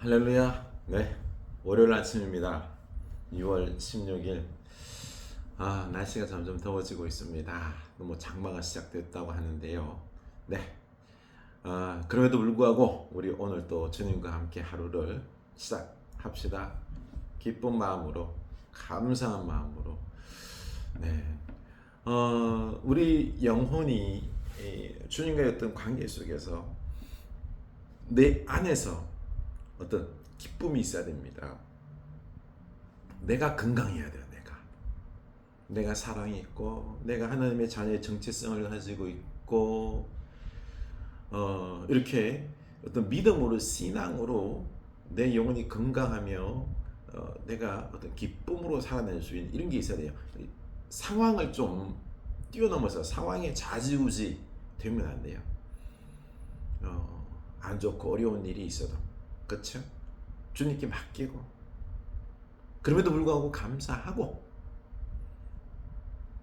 할렐루야. 네. 월요일 아침입니다. 6월 16일. 날씨가 점점 더워지고 있습니다. 너무 장마가 시작됐다고 하는데요. 네. 그럼에도 불구하고 우리 오늘 또 주님과 함께 하루를 시작합시다. 기쁜 마음으로, 감사한 마음으로. 네. 우리 영혼이 주님과의 어떤 관계 속에서 내 안에서 어떤 기쁨이 있어야 됩니다. 내가 건강해야 돼요. 내가 사랑이 있고, 내가 하나님의 자녀의 정체성을 가지고 있고, 이렇게 어떤 믿음으로, 신앙으로 내 영혼이 건강하며, 내가 어떤 기쁨으로 살아낼 수 있는 이런 게 있어야 돼요. 상황을 좀 뛰어넘어서 상황에 좌지우지 되면 안 돼요. 안 좋고 어려운 일이 있어도, 그렇죠? 주님께 맡기고, 그럼에도 불구하고 감사하고,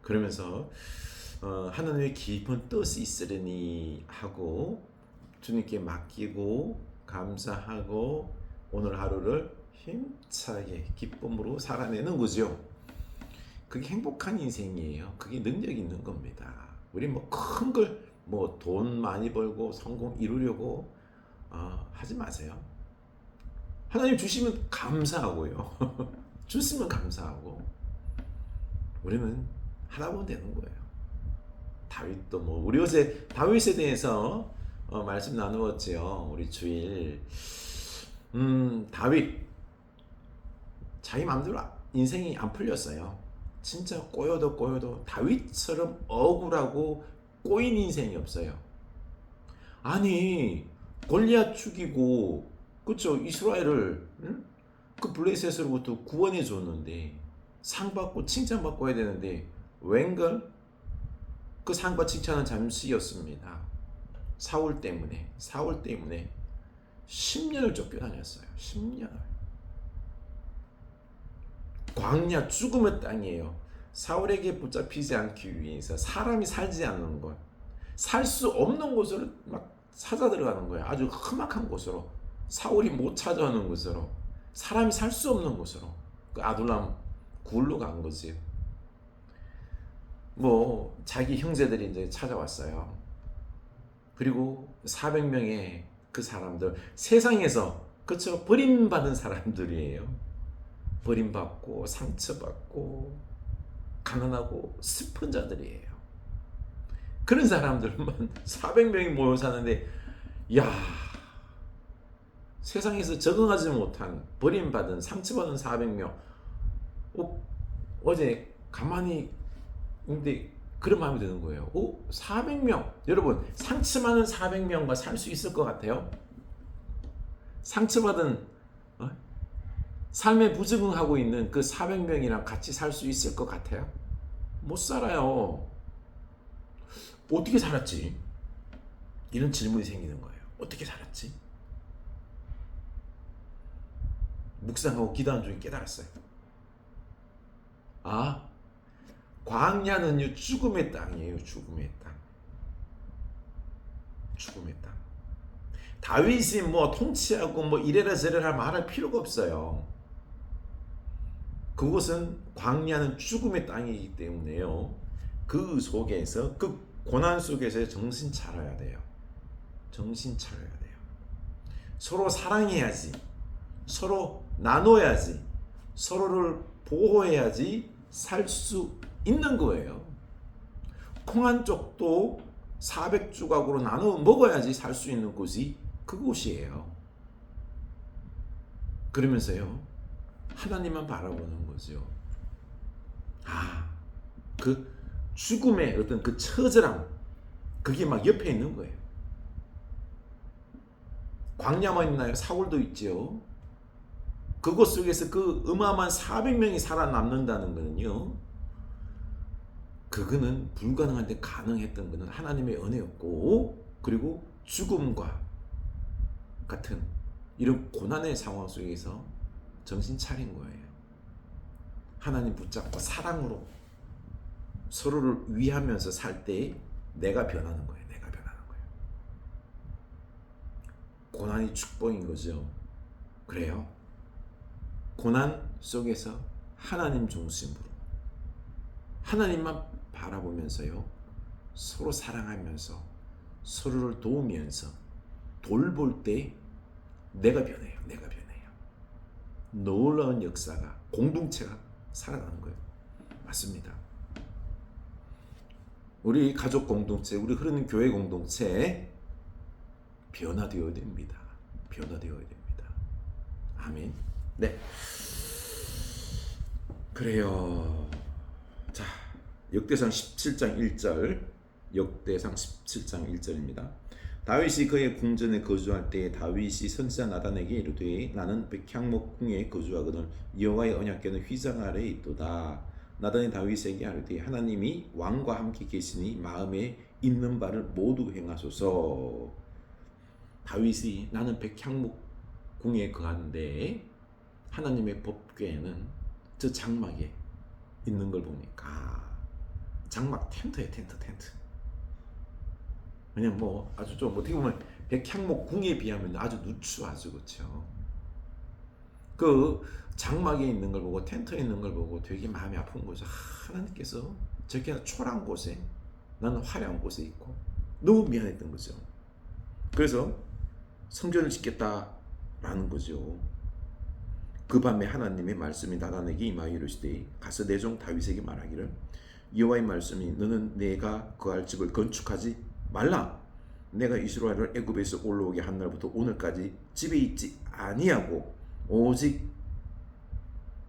그러면서 하나님의 깊은 뜻이 있으려니 하고 주님께 맡기고 감사하고 오늘 하루를 힘차게 기쁨으로 살아내는 거죠. 그게 행복한 인생이에요. 그게 능력 있는 겁니다. 우리 뭐 큰 걸 뭐 돈 많이 벌고 성공 이루려고 하지 마세요. 하나님 주시면 감사하고요. 주시면 감사하고 우리는 하다 보면 되는 거예요. 다윗도 뭐 우리 어제 다윗에 대해서 말씀 나누었죠. 우리 주일 다윗 자기 마음대로 인생이 안 풀렸어요. 진짜 꼬여도 다윗처럼 억울하고 꼬인 인생이 없어요. 아니 골리앗 죽이고 그쵸 이스라엘을 그 블레셋으로부터 구원해 줬는데 상 받고 칭찬 받고 해야 되는데 웬걸 그 상과 칭찬은 잠시였습니다. 사울 때문에 10년을 쫓겨다녔어요. 10년을. 광야 죽음의 땅이에요. 사울에게 붙잡히지 않기 위해서 사람이 살지 않는 것, 살 수 없는 곳으로 막 찾아 들어가는 거예요. 아주 험악한 곳으로, 사울이 못 찾아오는 곳으로, 사람이 살 수 없는 곳으로 그 아둘람 굴로 간 거지. 뭐 자기 형제들이 이제 찾아왔어요. 그리고 400명의 그 사람들 세상에서 그쵸 버림받은 사람들이에요. 버림받고 상처받고 가난하고 슬픈 자들이에요. 그런 사람들만 400명이 모여 사는데 야 세상에서 적응하지 못한 버림받은 상처받은 400명 어제 가만히 근데 그런 마음이 드는 거예요. 400명. 여러분, 상처받은 400명과 살 수 있을 것 같아요? 상처받은 삶에 부적응하고 있는 그 400명이랑 같이 살 수 있을 것 같아요? 못 살아요. 어떻게 살았지? 이런 질문이 생기는 거예요. 어떻게 살았지? 묵상하고 기도하는 중에 깨달았어요. 광야는요 죽음의 땅이에요. 죽음의 땅. 다윗이 뭐 통치하고 뭐 이래라 저래라 말할 필요가 없어요. 그곳은 광야는 죽음의 땅이기 때문에요. 그 속에서 그 고난 속에서 정신 차려야 돼요. 서로 사랑해야지. 서로 나눠야지. 서로를 보호해야지 살 수 있는 거예요. 콩 한 쪽도 400조각으로 나눠 먹어야지 살 수 있는 곳이 그곳이에요. 그러면서요 하나님만 바라보는 거죠. 그 죽음의 어떤 그 처절함 그게 막 옆에 있는 거예요. 광야만 있나요? 사울도 있죠. 그곳 속에서 그 어마어마한 400명이 살아남는다는 거는요. 그거는 불가능한데 가능했던 것은 하나님의 은혜였고 그리고 죽음과 같은 이런 고난의 상황 속에서 정신 차린 거예요. 하나님 붙잡고 사랑으로 서로를 위하면서 살 때 내가 변하는 거예요. 고난이 축복인 거죠. 그래요. 고난 속에서 하나님 중심으로 하나님만 바라보면서요. 서로 사랑하면서 서로를 도우면서 돌볼 때 내가 변해요. 내가 변해요. 놀라운 역사가 공동체가 살아나는 거예요. 맞습니다. 우리 가족 공동체, 우리 흐르는 교회 공동체 변화되어야 됩니다. 변화되어야 됩니다. 아멘. 네. 그래요. 자, 역대상 17장 1절. 역대상 17장 1절입니다. 다윗이 그의 궁전에 거주할 때에 다윗이 선지자 나단에게 이르되 나는 백향목 궁에 거주하거든 여호와의 언약궤는 휘장 아래에 있도다. 나단이 다윗에게 이르되 하나님이 왕과 함께 계시니 마음에 있는 바를 모두 행하소서. 다윗이 나는 백향목 궁에 거하는데 하나님의 법궤는 저 장막에 있는 걸 보니까 장막 텐트에 텐트. 그냥 뭐 아주 좀 어떻게 보면 백향목 궁에 비하면 아주 누추하죠, 그렇죠? 그 장막에 있는 걸 보고 텐트에 있는 걸 보고 되게 마음이 아픈 거죠. 하나님께서 저렇게 초라한 곳에 나는 화려한 곳에 있고 너무 미안했던 거죠. 그래서 성전을 짓겠다라는 거죠. 그 밤에 하나님의 말씀이 나단에게 임하여 이르시되 가서 내 종 다윗에게 말하기를 여호와의 말씀이 너는 내가 거할 집을 건축하지 말라. 내가 이스라엘을 애굽에서 올라오게 한 날부터 오늘까지 집에 있지 아니하고 오직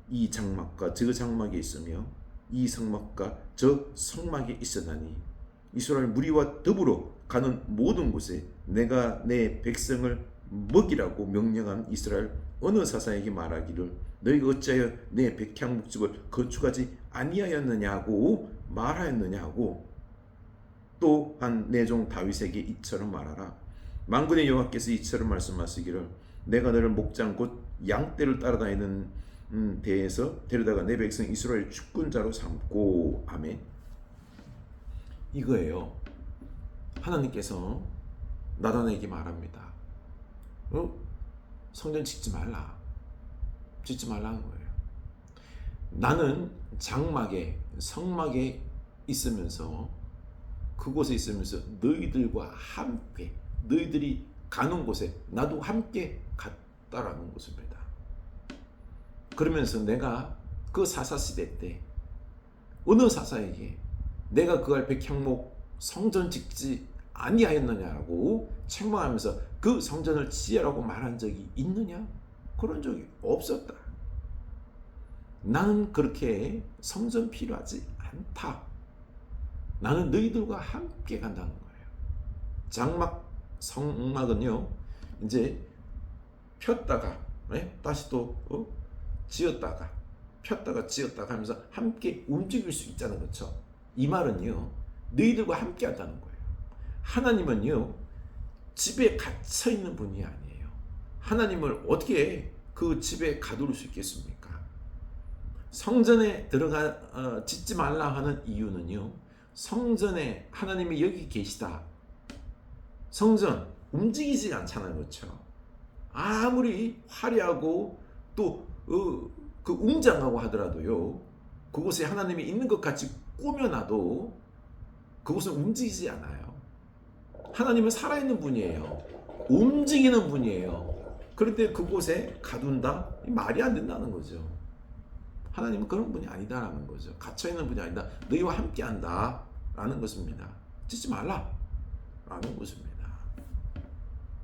이 장막과 저 장막에 있으며 이 성막과 저 성막에 있으나니 이스라엘 무리와 더불어 가는 모든 곳에 내가 내 백성을 먹이라고 명령한 이스라엘 어느 사사에게 말하기를 너희가 어찌하여 내 백향목집을 건축하지 아니하였느냐고 말하였느냐고 또한 내 종 다윗에게 이처럼 말하라. 만군의 여호와께서 이처럼 말씀하시기를 내가 너를 목장 곧 양떼를 따라다니는 데에서 데려다가 내 백성 이스라엘 주권자로 삼고. 아멘. 이거예요. 하나님께서 나단에게 말합니다. 성전 짓지 말라. 짓지 말라는 거예요. 나는 장막에 성막에 있으면서 그곳에 있으면서 너희들과 함께 너희들이 가는 곳에 나도 함께 갔다라는 것입니다. 그러면서 내가 그 사사시대 때 어느 사사에게 내가 그할 백향목 성전 짓지 아니하였느냐고 책망하면서 그 성전을 지으라고 말한 적이 있느냐? 그런 적이 없었다. 나는 그렇게 성전 필요하지 않다. 나는 너희들과 함께 간다는 거예요. 장막, 성막은요, 이제 폈다가 다시 또 지었다가 폈다가 지었다가 하면서 함께 움직일 수 있다는 거죠. 이 말은요, 너희들과 함께 한다는 거예요. 하나님은요, 집에 갇혀 있는 분이 아니에요. 하나님을 어떻게 그 집에 가둘 수 있겠습니까? 성전에 들어가 짓지 말라 하는 이유는요, 성전에 하나님이 여기 계시다. 성전 움직이지 않잖아요, 그렇죠? 아무리 화려하고 또 그 웅장하고 하더라도요, 그곳에 하나님이 있는 것 같이 꾸며놔도 그곳은 움직이지 않아요. 하나님은 살아있는 분이에요. 움직이는 분이에요. 그런데 그곳에 가둔다? 말이 안 된다는 거죠. 하나님은 그런 분이 아니다라는 거죠. 갇혀있는 분이 아니다. 너희와 함께한다 라는 것입니다. 짓지 말라 라는 것입니다.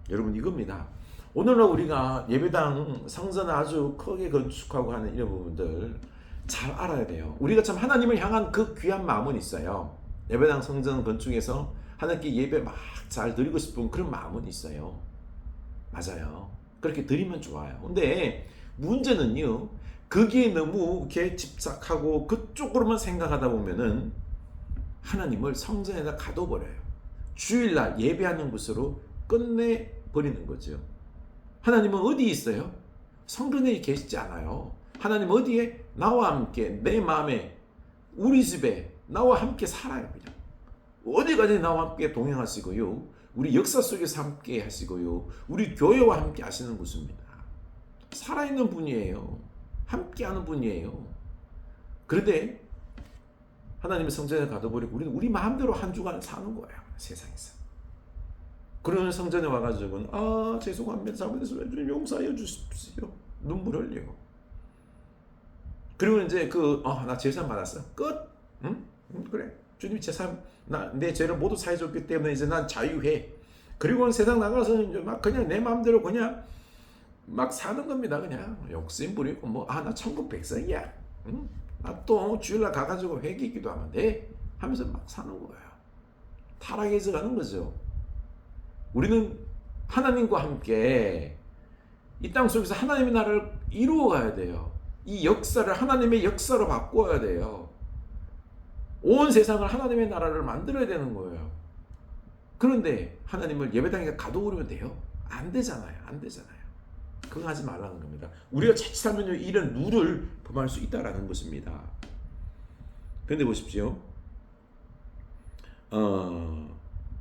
여러분, 이겁니다. 오늘날 우리가 예배당 성전을 아주 크게 건축하고 하는 이런 부분들 잘 알아야 돼요. 우리가 참 하나님을 향한 그 귀한 마음은 있어요. 예배당 성전 건축에서 하나님께 예배 막 잘 드리고 싶은 그런 마음은 있어요. 맞아요. 그렇게 드리면 좋아요. 근데 문제는요, 거기에 너무 이렇게 집착하고 그쪽으로만 생각하다 보면은 하나님을 성전에다 가둬버려요. 주일날 예배하는 곳으로 끝내버리는 거죠. 하나님은 어디 있어요? 성전에 계시지 않아요. 하나님 어디에? 나와 함께 내 마음에 우리 집에 나와 함께 살아요. 그냥 어디 가든지 나와 함께 동행하시고요, 우리 역사 속에서 함께 하시고요, 우리 교회와 함께 하시는 것입니다. 살아있는 분이에요. 함께하는 분이에요. 그런데 하나님의 성전에 가둬버리고 우리는 우리 마음대로 한 주간을 사는 거예요. 세상에서. 그러면 성전에 와가지고는 죄송합니다. 잘못했어요. 주님 용서하여 주십시오. 눈물 흘리고. 그리고 이제 나 제사 받았어. 끝. 응? 그래. 주님이 제사 내 죄를 모두 사해줬기 때문에 이제 난 자유해. 그리고 세상 나가서는 이제 막 그냥 내 마음대로 그냥 막 사는 겁니다. 그냥 욕심 부리고 나 천국 백성이야. 응? 나 또 주일날 가가지고 회개 기도하면 돼. 하면서 막 사는 거예요. 타락해져 가는 거죠. 우리는 하나님과 함께 이 땅 속에서 하나님의 나라를 이루어가야 돼요. 이 역사를 하나님의 역사로 바꿔야 돼요. 온 세상을 하나님의 나라를 만들어야 되는 거예요. 그런데 하나님을 예배당에 가둬버리면 돼요? 안 되잖아요. 안 되잖아요. 그거 하지 말라는 겁니다. 우리가 자칫하면 이런 룰을 범할 수 있다라는 것입니다. 그런데 보십시오.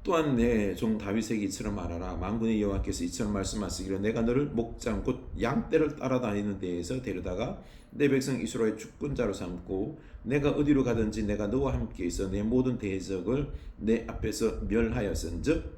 또한 내 종 다윗에게 이처럼 말하라. 만군의 여호와께서 이처럼 말씀하시기를 내가 너를 목장 곧 양떼를 따라다니는 데에서 데려다가 내 백성 이스라엘의 주권자로 삼고 내가 어디로 가든지 내가 너와 함께 있어 내 모든 대적을 내 앞에서 멸하였은즉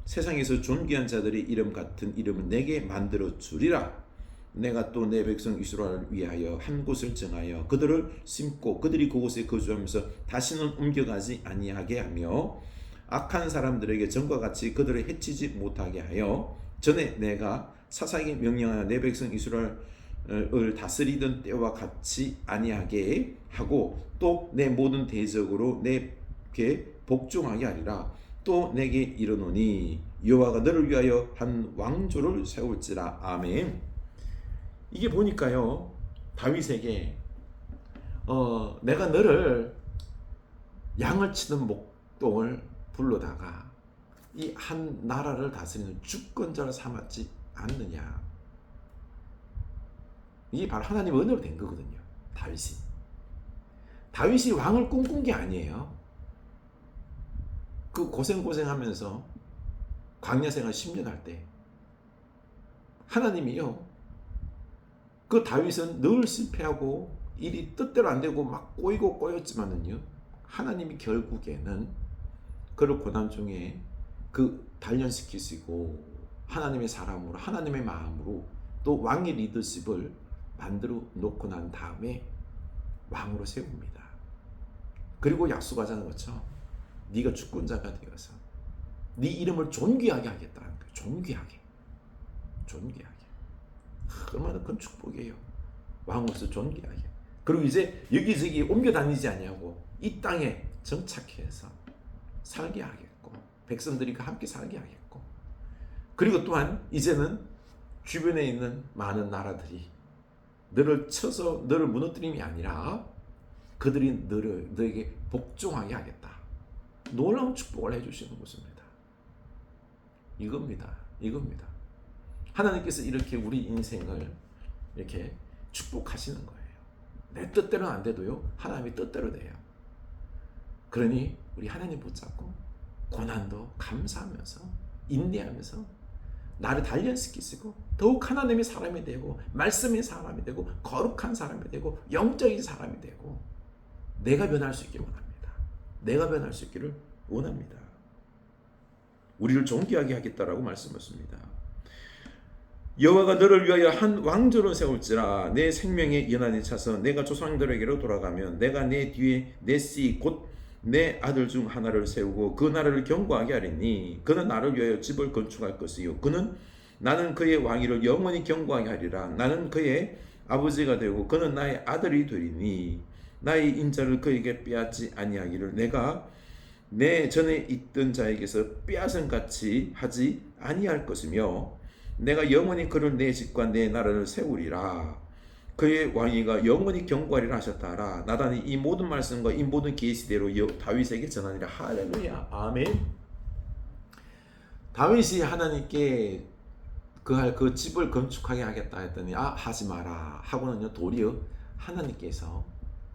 세상에서 존귀한 자들의 이름 같은 이름을 내게 만들어 주리라. 내가 또 내 백성 이스라엘을 위하여 한 곳을 정하여 그들을 심고 그들이 그곳에 거주하면서 다시는 옮겨가지 아니하게 하며 악한 사람들에게 전과 같이 그들을 해치지 못하게 하여 전에 내가 사사에게 명령하여 내 백성 이스라엘을 다스리던 때와 같이 아니하게 하고 또 내 모든 대적으로 내게 복종하게 하리라. 또 내게 이르노니 여호와가 너를 위하여 한 왕조를 세울지라. 아멘. 이게 보니까요, 다윗에게 내가 너를 양을 치는 목동을 불러다가 이 한 나라를 다스리는 주권자를 삼았지 않느냐. 이게 바로 하나님의 은혜로 된 거거든요. 다윗이 왕을 꿈꾼 게 아니에요. 그 고생하면서 광야 생활 10년 할 때 하나님이요, 그 다윗은 늘 실패하고 일이 뜻대로 안 되고 막 꼬였지만은요, 하나님이 결국에는 그를 고난 중에 단련시키시고 하나님의 사람으로 하나님의 마음으로 또 왕의 리더십을 만들어 놓고 난 다음에 왕으로 세웁니다. 그리고 약속하자는 것처럼 네가 주권자가 되어서 네 이름을 존귀하게 하겠다는 거예요. 존귀하게. 얼마나 큰 축복이에요. 왕으로서 존귀하게. 그리고 이제 여기저기 옮겨 다니지 아니하고 이 땅에 정착해서 살게 하겠고 백성들이 함께 살게 하겠고, 그리고 또한 이제는 주변에 있는 많은 나라들이 너를 쳐서 너를 무너뜨림이 아니라 그들이 너에게 복종하게 하겠다. 놀라운 축복을 해주시는 것입니다. 이겁니다. 하나님께서 이렇게 우리 인생을 이렇게 축복하시는 거예요. 내 뜻대로는 안 돼도요, 하나님의 뜻대로 돼요. 그러니 우리 하나님 붙잡고 고난도 감사하면서 인내하면서 나를 단련시키시고 더욱 하나님의 사람이 되고 말씀의 사람이 되고 거룩한 사람이 되고 영적인 사람이 되고 내가 변할 수 있기를 원합니다. 우리를 존귀하게 하겠다라고 말씀하십니다. 여호와가 너를 위하여 한 왕조를 세울지라. 내 생명의 연한이 차서 내가 조상들에게로 돌아가면 내가 내 뒤에 내 씨 곧 내 아들 중 하나를 세우고 그 나라를 견고하게 하리니 그는 나를 위하여 집을 건축할 것이요 나는 그의 왕위를 영원히 견고하게 하리라. 나는 그의 아버지가 되고 그는 나의 아들이 되리니 나의 인자를 그에게 빼앗지 아니하기를 내가 내 전에 있던 자에게서 빼앗은 같이 하지 아니할 것이며 내가 영원히 그를 내 집과 내 나라를 세우리라. 그의 왕위가 영원히 견고하리라 하셨다라. 나단이 이 모든 말씀과 이 모든 계시대로 다윗에게 전하니라. 할렐루야. 아멘. 다윗이 하나님께 그 집을 건축하게 하겠다 했더니 하지 마라 하고는요, 도리어 하나님께서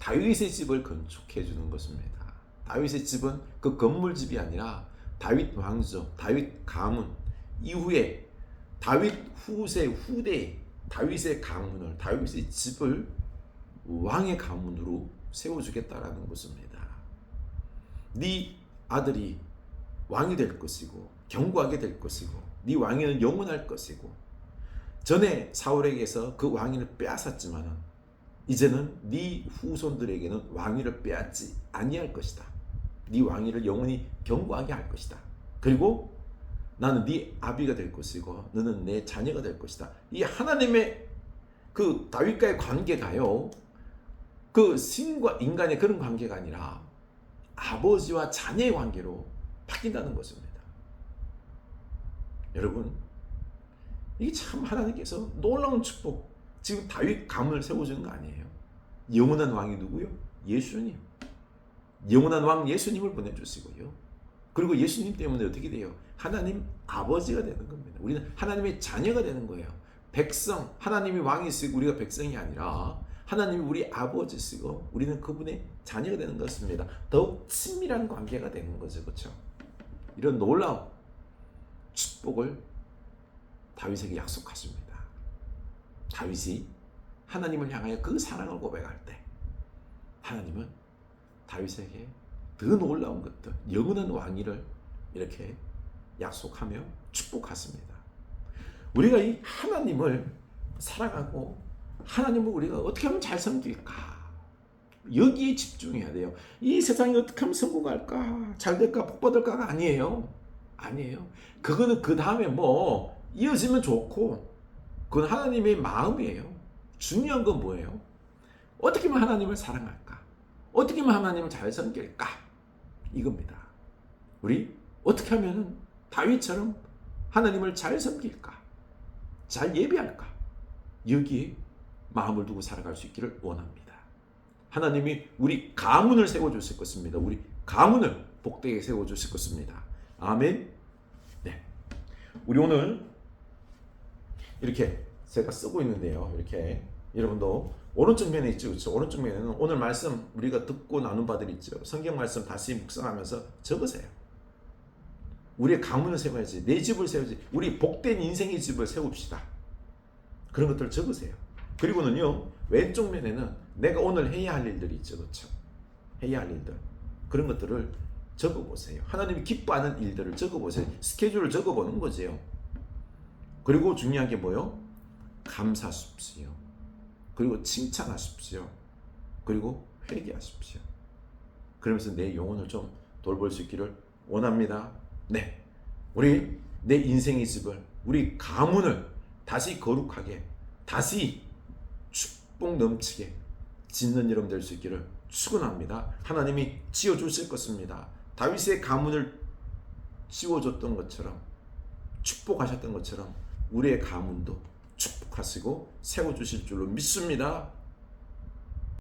다윗의 집을 건축해 주는 것입니다. 다윗의 집은 그 건물집이 아니라 다윗 왕조, 다윗 가문 이후에 다윗 후대 다윗의 가문을, 다윗의 집을 왕의 가문으로 세워주겠다라는 것입니다. 네 아들이 왕이 될 것이고 견고하게 될 것이고 네 왕위는 영원할 것이고, 전에 사울에게서 그 왕위를 빼앗았지만은 이제는 네 후손들에게는 왕위를 빼앗지 아니할 것이다. 네 왕위를 영원히 견고하게 할 것이다. 그리고 나는 네 아비가 될 것이고 너는 내 자녀가 될 것이다. 이 하나님의 그 다윗과의 관계가요, 그 신과 인간의 그런 관계가 아니라 아버지와 자녀의 관계로 바뀐다는 것입니다. 여러분, 이게 참 하나님께서 놀라운 축복, 지금 다윗 가문을 세워주는 거 아니에요. 영원한 왕이 누구요? 예수님. 영원한 왕 예수님을 보내주시고요. 그리고 예수님 때문에 어떻게 돼요? 하나님 아버지가 되는 겁니다. 우리는 하나님의 자녀가 되는 거예요. 백성, 하나님이 왕이시고 우리가 백성이 아니라 하나님이 우리 아버지시고 우리는 그분의 자녀가 되는 것입니다. 더욱 친밀한 관계가 되는 거죠. 그렇죠? 이런 놀라운 축복을 다윗에게 약속하십니다. 다윗이 하나님을 향하여 그 사랑을 고백할 때 하나님은 다윗에게 더 놀라운 것들, 영원한 왕위를 이렇게 약속하며 축복하십니다. 우리가 이 하나님을 사랑하고 하나님을 우리가 어떻게 하면 잘 섬길까, 여기에 집중해야 돼요. 이 세상이 어떻게 하면 성공할까, 잘 될까, 복 받을까가 아니에요. 아니에요. 그거는 그 다음에 뭐 이어지면 좋고, 그건 하나님의 마음이에요. 중요한 건 뭐예요? 어떻게 하면 하나님을 사랑할까, 어떻게 하면 하나님을 잘 섬길까, 이겁니다. 우리 어떻게 하면 다윗처럼 하나님을 잘 섬길까, 잘 예배할까, 여기에 마음을 두고 살아갈 수 있기를 원합니다. 하나님이 우리 가문을 세워주실 것입니다. 우리 가문을 복되게 세워주실 것입니다. 아멘. 네, 우리 오늘 이렇게 제가 쓰고 있는데요, 이렇게 여러분도 오른쪽 면에 있죠, 그렇죠? 오른쪽 면에는 오늘 말씀 우리가 듣고 나눈 바들 있죠. 성경 말씀 다시 묵상하면서 적으세요. 우리의 가문을 세워야지, 내 집을 세워야지, 우리 복된 인생의 집을 세웁시다. 그런 것들을 적으세요. 그리고는요, 왼쪽 면에는 내가 오늘 해야 할 일들이 있죠, 그렇죠? 해야 할 일들, 그런 것들을 적어보세요. 하나님이 기뻐하는 일들을 적어보세요. 스케줄을 적어보는 거지요. 그리고 중요한 게 뭐요? 감사하십시오. 그리고 칭찬하십시오. 그리고 회개하십시오. 그러면서 내 영혼을 좀 돌볼 수 있기를 원합니다. 네, 우리 내 인생의 집을, 우리 가문을 다시 거룩하게, 다시 축복 넘치게 짓는 여러분 될 수 있기를 축원합니다. 하나님이 지어주실 것입니다. 다윗의 가문을 지어줬던 것처럼, 축복하셨던 것처럼 우리의 가문도 축복하시고 세워주실 줄로 믿습니다.